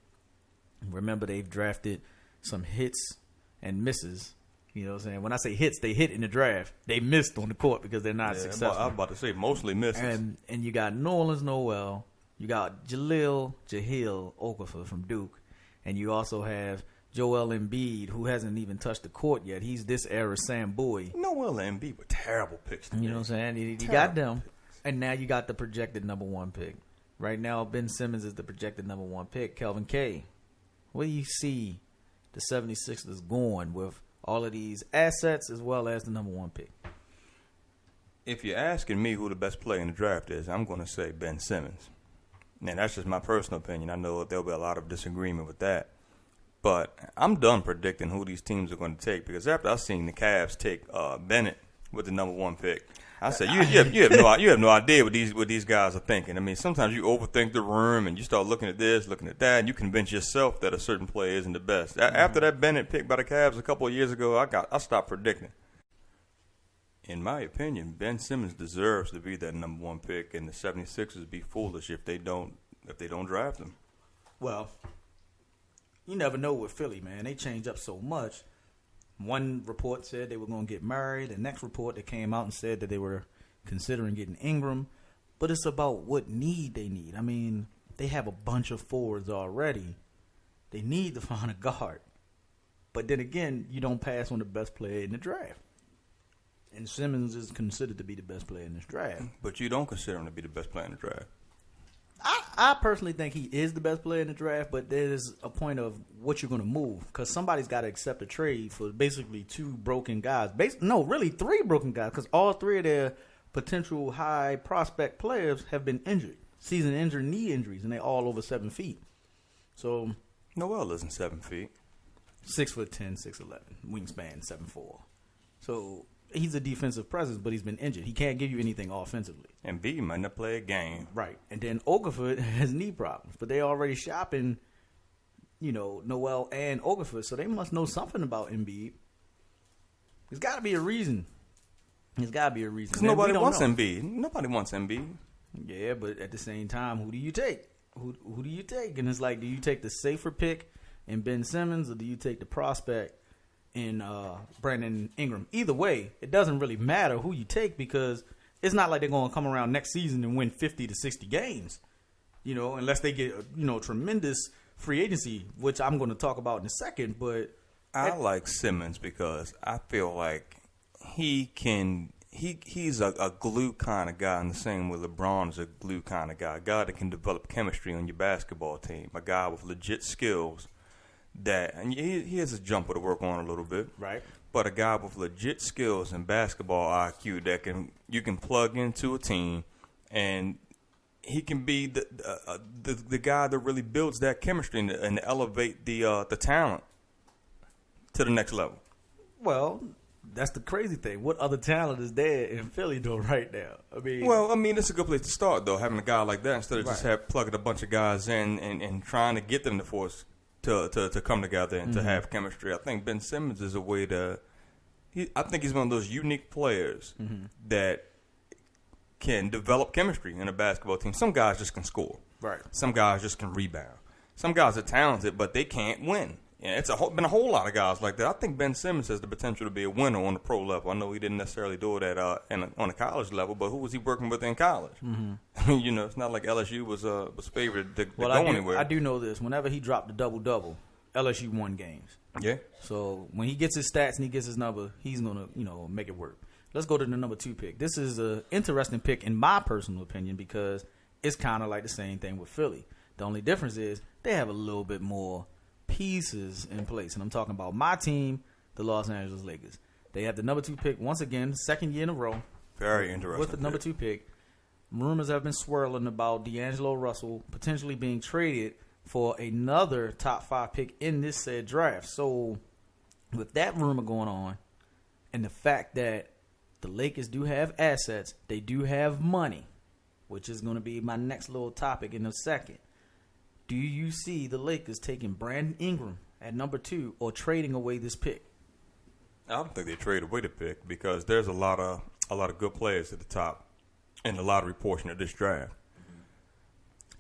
Remember, they've drafted some hits and misses. You know what I'm saying? When I say hits, they hit in the draft. They missed on the court because they're not successful. I was about to say mostly misses. And you got Nerlens Noel. You got Jahlil Okafor from Duke. And you also have Joel Embiid, who hasn't even touched the court yet. He's this era Sam Bowie. Noel and Embiid were terrible picks. You know what I'm saying? You got them. And now you got the projected number one pick. Right now, Ben Simmons is the projected number one pick. Kelvin K. Where do you see the 76ers going with all of these assets as well as the number one pick? If you're asking me who the best player in the draft is, I'm going to say Ben Simmons. And that's just my personal opinion. I know there'll be a lot of disagreement with that. But I'm done predicting who these teams are going to take because after I've seen the Cavs take Bennett with the number one pick, I said, you have no idea what these guys are thinking. I mean, sometimes you overthink the room and you start looking at this, looking at that, and you convince yourself that a certain player isn't the best. Mm-hmm. After that Bennett pick by the Cavs a couple of years ago, I stopped predicting. In my opinion, Ben Simmons deserves to be that number one pick, and the 76ers would be foolish if they don't draft him. Well, you never know with Philly, man. They change up so much. One report said they were going to get married. The next report that came out and said that they were considering getting Ingram. But it's about what need they need. I mean, they have a bunch of forwards already. They need to find a guard. But then again, you don't pass on the best player in the draft. And Simmons is considered to be the best player in this draft. But you don't consider him to be the best player in the draft. I personally think he is the best player in the draft, but there's a point of what you're going to move because somebody's got to accept a trade for basically two broken guys. Really three broken guys because all three of their potential high prospect players have been injured, season injured knee injuries, and they're all over 7 feet. So Noel isn't 7 feet. 6'10", 6'11", wingspan 7'4". So he's a defensive presence, but he's been injured. He can't give you anything offensively. And B might not play a game. Right. And then Okafor has knee problems, but they already shopping, Noel and Okafor, so they must know something about Embiid. There's got to be a reason. Because nobody wants Embiid. Nobody wants Embiid. Yeah, but at the same time, who do you take? Who do you take? And it's like, do you take the safer pick in Ben Simmons, or do you take the prospect in Brandon Ingram. Either way, it doesn't really matter who you take because it's not like they're going to come around next season and win 50 to 60 games, unless they get, tremendous free agency, which I'm going to talk about in a second. But I like Simmons because I feel like he's a glue kind of guy in the same way LeBron is a glue kind of guy. A guy that can develop chemistry on your basketball team. A guy with legit skills and he has a jumper to work on a little bit. Right. But a guy with legit skills and basketball IQ that you can plug into a team, and he can be the guy that really builds that chemistry and elevate the talent to the next level. Well, that's the crazy thing. What other talent is there in Philly though right now? It's a good place to start though, having a guy like that instead of just plugging a bunch of guys in and trying to get them to force to come together and to have chemistry. I think Ben Simmons is a way I think he's one of those unique players that can develop chemistry in a basketball team. Some guys just can score. Right. Some guys just can rebound. Some guys are talented, but they can't win. Yeah, it's been a whole lot of guys like that. I think Ben Simmons has the potential to be a winner on the pro level. I know he didn't necessarily do that on a college level, but who was he working with in college? Mm-hmm. It's not like LSU was favored to go anywhere. I do know this. Whenever he dropped the double-double, LSU won games. Yeah. So when he gets his stats and he gets his number, he's going to make it work. Let's go to the number 2 pick. This is an interesting pick in my personal opinion because it's kind of like the same thing with Philly. The only difference is they have a little bit more pieces in place. And I'm talking about my team, the Los Angeles Lakers. They have the number 2 pick once again, second year in a row. Very interesting. With the number 2 pick. Rumors have been swirling about D'Angelo Russell potentially being traded for another top 5 pick in this said draft. So with that rumor going on and the fact that the Lakers do have assets, they do have money, which is going to be my next little topic in a second. Do you see the Lakers taking Brandon Ingram at number 2 or trading away this pick? I don't think they trade away the pick because there's a lot of good players at the top in the lottery portion of this draft.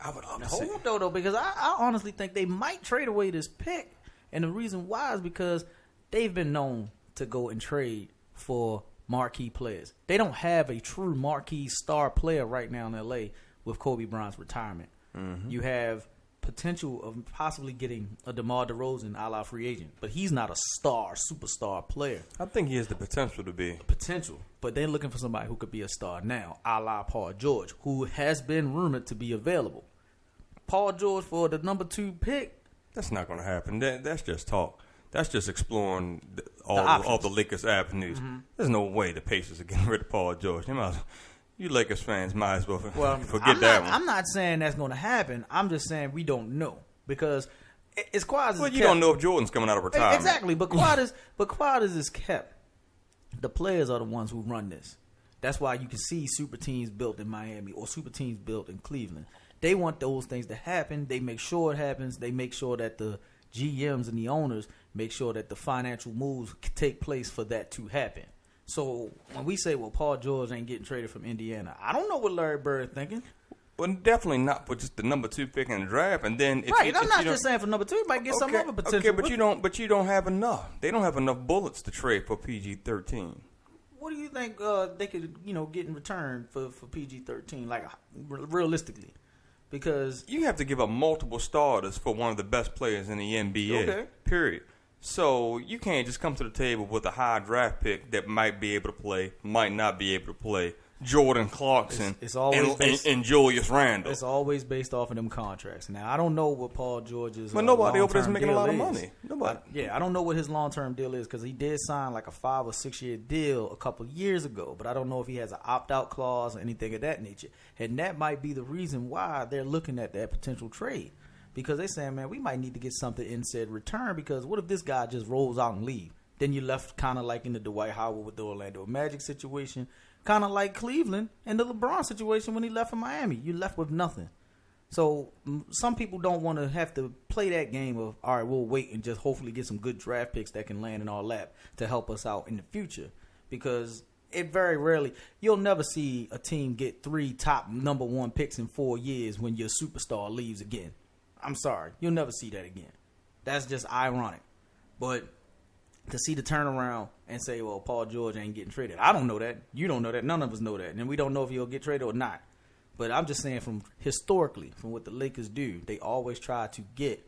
I would love to see. Hold on, though, because I honestly think they might trade away this pick, and the reason why is because they've been known to go and trade for marquee players. They don't have a true marquee star player right now in L.A. with Kobe Bryant's retirement. Mm-hmm. You have potential of possibly getting a DeMar DeRozan a la free agent, but he's not a superstar player. I think he has the potential to be. But they're looking for somebody who could be a star now, a la Paul George, who has been rumored to be available. Paul George for the number 2 pick. That's not going to happen. That's just talk. That's just exploring all the Lakers avenues. Mm-hmm. There's no way the Pacers are getting rid of Paul George. You Lakers fans might as well forget that one. I'm not saying that's going to happen. I'm just saying we don't know because it's quiet as well. You don't know if Jordan's coming out of retirement. Exactly, but quiet as it's kept. The players are the ones who run this. That's why you can see super teams built in Miami or super teams built in Cleveland. They want those things to happen. They make sure it happens. They make sure that the GMs and the owners make sure that the financial moves take place for that to happen. So when we say, well, Paul George ain't getting traded from Indiana, I don't know what Larry Bird thinking. Well, definitely not for just the number 2 pick in the draft, and then I'm not just saying for number 2, you might get some other potential. Okay, but you don't have enough. They don't have enough bullets to trade for PG-13. What do you think they could get in return for PG-13? Like realistically, because you have to give up multiple starters for one of the best players in the NBA. Okay. Period. So you can't just come to the table with a high draft pick that might be able to play, might not be able to play. Jordan Clarkson and Julius Randle. It's always based off of them contracts. Now, I don't know what Paul George's but nobody over there is making a lot of money. Nobody. I don't know what his long-term deal is because he did sign like a 5 or 6 year deal a couple of years ago, but I don't know if he has an opt-out clause or anything of that nature. And that might be the reason why they're looking at that potential trade. Because they're saying, man, we might need to get something in said return because what if this guy just rolls out and leave? Then you're left kind of like in the Dwight Howard with the Orlando Magic situation, kind of like Cleveland and the LeBron situation when he left for Miami. You're left with nothing. So some people don't want to have to play that game of, all right, we'll wait and just hopefully get some good draft picks that can land in our lap to help us out in the future. Because it very rarely, you'll never see a team get 3 top number 1 picks in 4 years when your superstar leaves again. I'm sorry. You'll never see that again. That's just ironic. But to see the turnaround and say, well, Paul George ain't getting traded. I don't know that. You don't know that. None of us know that. And we don't know if he'll get traded or not. But I'm just saying from historically, from what the Lakers do, they always try to get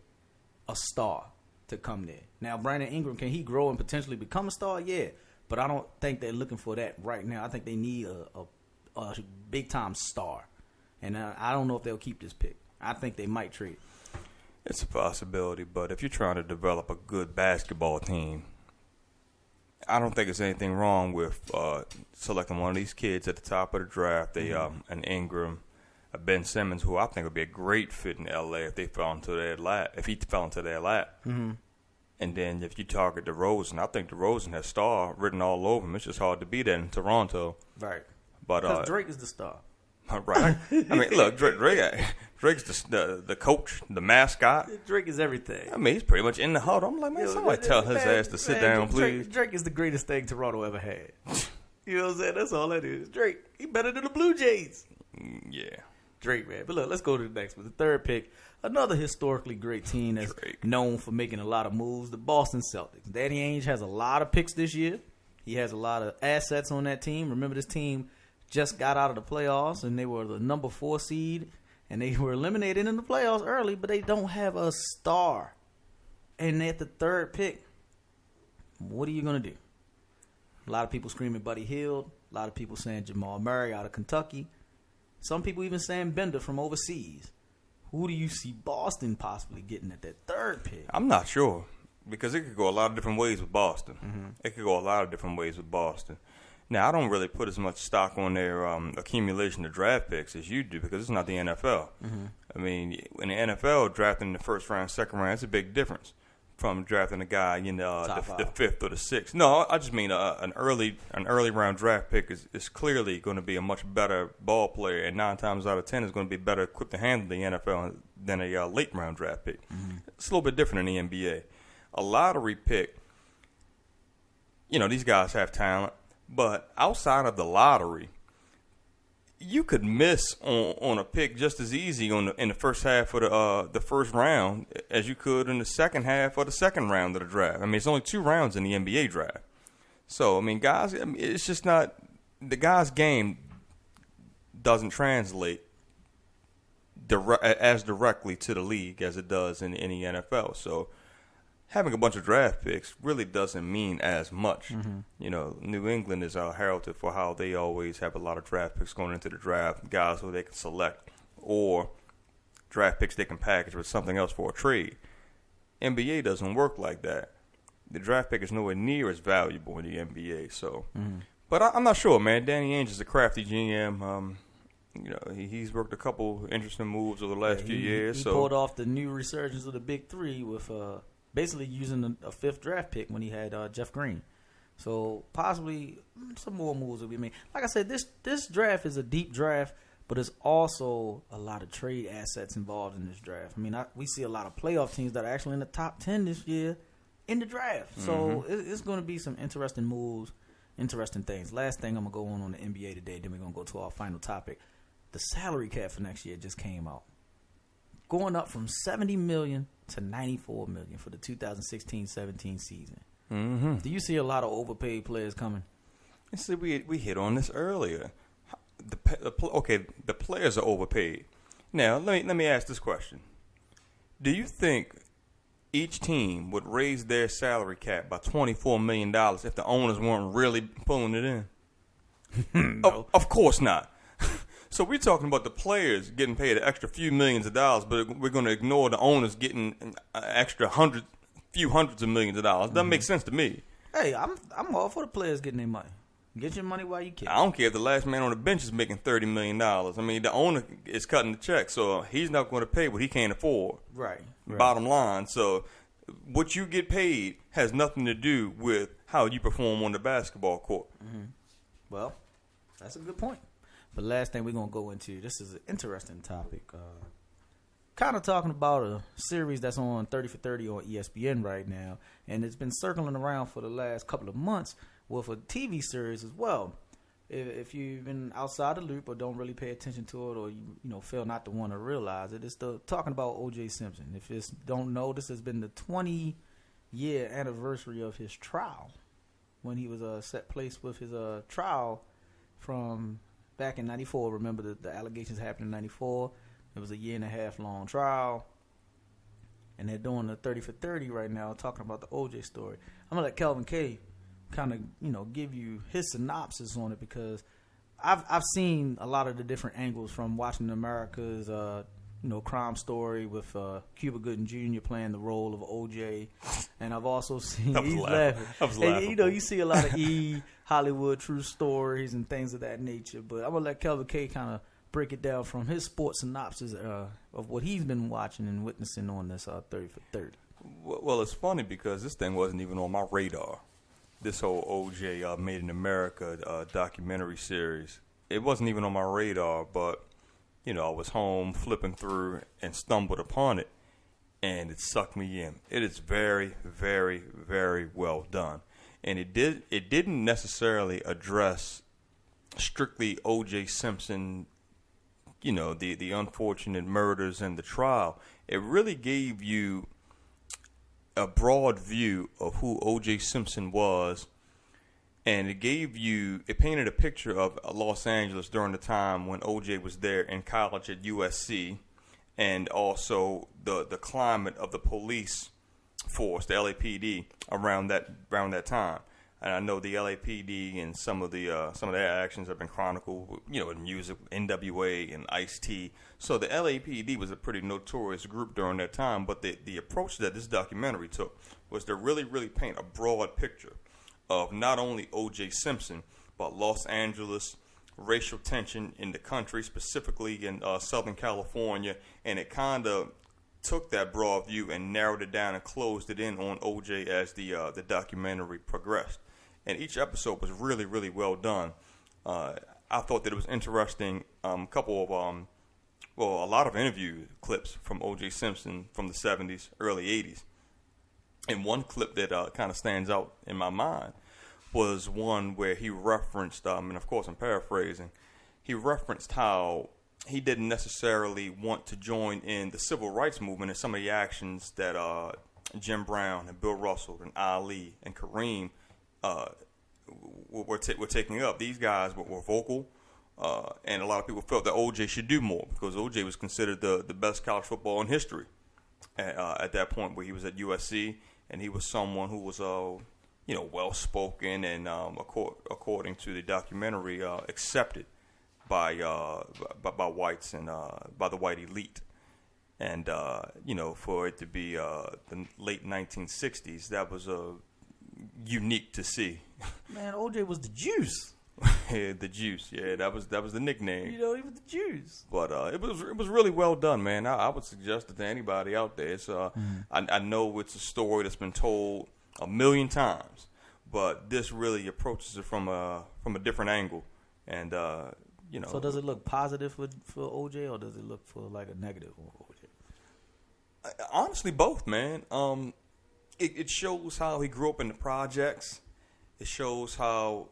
a star to come there. Now, Brandon Ingram, can he grow and potentially become a star? Yeah. But I don't think they're looking for that right now. I think they need a big-time star. And I don't know if they'll keep this pick. I think they might trade. It's a possibility, but if you're trying to develop a good basketball team, I don't think there's anything wrong with selecting one of these kids at the top of the draft. An Ingram, a Ben Simmons, who I think would be a great fit in LA if they fell into their lap. If he fell into their lap, and then if you target DeRozan, I think DeRozan has star written all over him. It's just hard to beat that in Toronto. Right. But because Drake is the star. Right. I mean, look, Drake's the coach, the mascot. Drake is everything. I mean, he's pretty much in the huddle. I'm like, man, somebody tell his ass to sit down, please. Drake is the greatest thing Toronto ever had. You know what I'm saying? That's all that is. Drake, he better than the Blue Jays. Yeah. Drake, man. But look, let's go to the next one. The third pick, another historically great team that's known for making a lot of moves, the Boston Celtics. Danny Ainge has a lot of picks this year. He has a lot of assets on that team. Remember, this team just got out of the playoffs, and they were the number 4 seed, and they were eliminated in the playoffs early, but they don't have a star. And at the third pick, what are you going to do? A lot of people screaming Buddy Hield. A lot of people saying Jamal Murray out of Kentucky. Some people even saying Bender from overseas. Who do you see Boston possibly getting at that third pick? I'm not sure, because it could go a lot of different ways with Boston. It could go a lot of different ways with Boston. Now, I don't really put as much stock on their accumulation of draft picks as you do, because it's not the NFL. I mean, in the NFL, drafting in the first round, second round, it's a big difference from drafting a guy in the fifth or the sixth. No, I just mean an early round draft pick is clearly going to be a much better ball player, and 9 times out of 10 is going to be better equipped to handle the NFL than a late round draft pick. It's a little bit different in the NBA. A lottery pick, these guys have talent. But outside of the lottery, you could miss on a pick just as easy in the first half of the first round as you could in the second half of the second round of the draft. I mean, it's only 2 rounds in the NBA draft. So, I mean, guys, it's just not – the guy's game doesn't translate as directly to the league as it does in the NFL. So, having a bunch of draft picks really doesn't mean as much. New England is heralded for how they always have a lot of draft picks going into the draft, guys who they can select, or draft picks they can package with something else for a trade. NBA doesn't work like that. The draft pick is nowhere near as valuable in the NBA. So, but I'm not sure, man. Danny Ainge is a crafty GM. He's worked a couple interesting moves over the last few years. He so pulled off the new resurgence of the Big Three with basically using a 5th draft pick when he had Jeff Green. So possibly some more moves will be made. Like I said, this draft is a deep draft, but there's also a lot of trade assets involved in this draft. I mean, we see a lot of playoff teams that are actually in the top 10 this year in the draft. So it's going to be some interesting moves, interesting things. Last thing I'm going to go on the NBA today, then we're going to go to our final topic. The salary cap for next year just came out. Going up from $70 million to $94 million for the 2016-17 season. Do you see a lot of overpaid players coming? See, we hit on this earlier. The players are overpaid. Now, let me ask this question. Do you think each team would raise their salary cap by $24 million if the owners weren't really pulling it in? No. Of course not. So we're talking about the players getting paid an extra few millions of dollars, but we're going to ignore the owners getting an extra few hundreds of millions of dollars. Doesn't make sense to me. Hey, I'm all for the players getting their money. Get your money while you can. I don't care if the last man on the bench is making $30 million. I mean, the owner is cutting the check, so he's not going to pay what he can't afford. Right. Bottom line. So what you get paid has nothing to do with how you perform on the basketball court. Well, that's a good point. But last thing we're going to go into, this is an interesting topic. Kind of talking about a series that's on 30 for 30 on ESPN right now. And it's been circling around for the last couple of months with a TV series as well. If you've been outside the loop or don't really pay attention to it, or you fail not to want to realize it, it's talking about O.J. Simpson. If you don't know, this has been the year anniversary of his trial, when he was set place with his trial from back in '94. Remember the allegations happened in '94. It was a 1.5 year long trial, and they're doing the 30 for 30 right now, talking about the OJ story. I'm gonna let Kelvin K kind of give you his synopsis on it, because I've seen a lot of the different angles from watching America's Crime Story with Cuba Gooding Jr. playing the role of OJ, and I've also seen I was laughing. And, you see a lot of Hollywood true stories and things of that nature. But I'm gonna let Kelvin K kind of break it down from his sports synopsis of what he's been watching and witnessing on this 30 for 30. Well, it's funny because this thing wasn't even on my radar. This whole OJ Made in America documentary series. It wasn't even on my radar, but I was home flipping through and stumbled upon it, and it sucked me in. It is very, very, very well done, and it didn't necessarily address strictly O.J. Simpson, the unfortunate murders and the trial. It really gave you a broad view of who O.J. Simpson was. And it painted a picture of Los Angeles during the time when O.J. was there in college at USC, and also the climate of the police force, the LAPD, around that time. And I know the LAPD and some of their actions have been chronicled, in music, NWA and Ice-T. So the LAPD was a pretty notorious group during that time. But the approach that this documentary took was to really, really paint a broad picture of not only O.J. Simpson, but Los Angeles, racial tension in the country, specifically in Southern California, and it kind of took that broad view and narrowed it down and closed it in on O.J. as the documentary progressed. And each episode was really, really well done. I thought that it was interesting. A lot of interview clips from O.J. Simpson from the 70s, early 80s. And one clip that kind of stands out in my mind was one where he referenced, and of course I'm paraphrasing, he referenced how he didn't necessarily want to join in the civil rights movement and some of the actions that Jim Brown and Bill Russell and Ali and Kareem were taking up. These guys were vocal, and a lot of people felt that O.J. should do more, because O.J. was considered the best college football in history at that point, where he was at USC. And he was someone who was, well-spoken and, according to the documentary, accepted by whites and by the white elite. And, for it to be the late 1960s, that was unique to see. Man, OJ was the juice. Yeah, the juice. Yeah, that was the nickname. He was the juice. But it was really well done, man. I would suggest it to anybody out there. It's I know it's a story that's been told a million times, but this really approaches it from a different angle. And So does it look positive for OJ, or does it look for like a negative for OJ? Honestly, both, man. It shows how he grew up in the projects. It shows how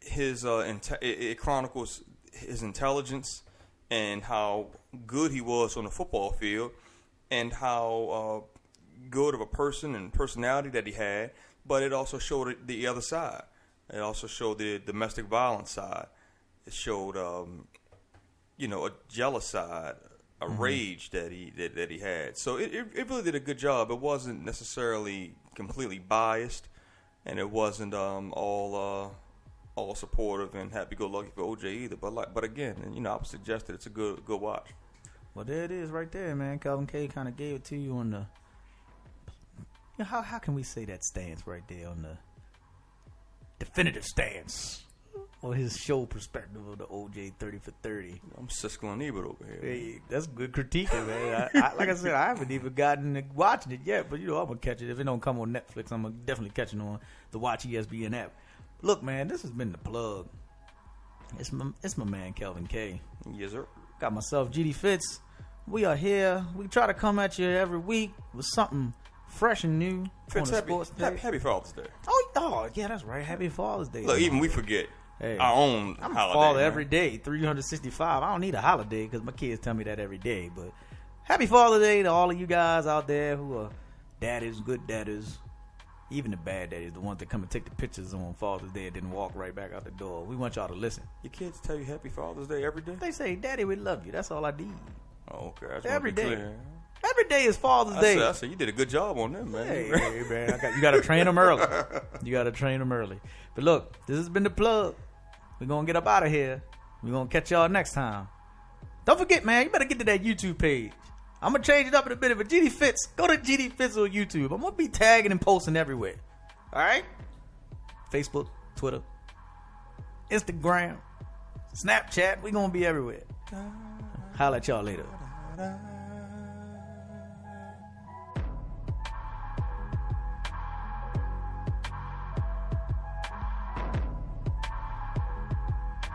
it chronicles his intelligence and how good he was on the football field, and how good of a person and personality that he had. But it also showed the other side. It also showed the domestic violence side. It showed, a jealous side, a rage that he had. So it really did a good job. It wasn't necessarily completely biased, and it wasn't all supportive and happy-go-lucky for OJ either. But again, I would suggest that it's a good watch. Well, there it is right there, man. Calvin K kind of gave it to you on the. How can we say that stance right there on the definitive stance, or his show perspective of the OJ 30 for 30? I'm Siskel and Ebert over here. Hey, that's good critiquing, man. Like I said, I haven't even gotten to watching it yet, but I'm gonna catch it if it don't come on Netflix. I'm gonna definitely catch it on the Watch ESPN app. Look, man, this has been the plug. It's my man Kelvin K. Yes, sir. Got myself GD Fitz. We are here. We try to come at you every week with something fresh and new Fitz, on the sports day. Happy Father's Day. Oh, yeah, that's right. Happy Father's Day. Look, even we forget our own I'm holiday. Father every day, 365. I don't need a holiday because my kids tell me that every day. But happy Father's Day to all of you guys out there who are daddies, good daddies, even the bad daddies, the ones that come and take the pictures on Father's Day and then walk right back out the door. We want y'all to listen. Your kids tell you Happy Father's Day every day? They say, Daddy, we love you. That's all I need. Oh, okay. That's Every day. clear. Every day is Father's Day. I said, you did a good job on them, man. Hey, man, you got to train them early. You got to train them early. But look, this has been the plug. We're going to get up out of here. We're going to catch y'all next time. Don't forget, man, you better get to that YouTube page. I'm going to change it up in a bit. But GD Fitz, go to GD Fitz on YouTube. I'm going to be tagging and posting everywhere. All right? Facebook, Twitter, Instagram, Snapchat. We're going to be everywhere. Holla at y'all later.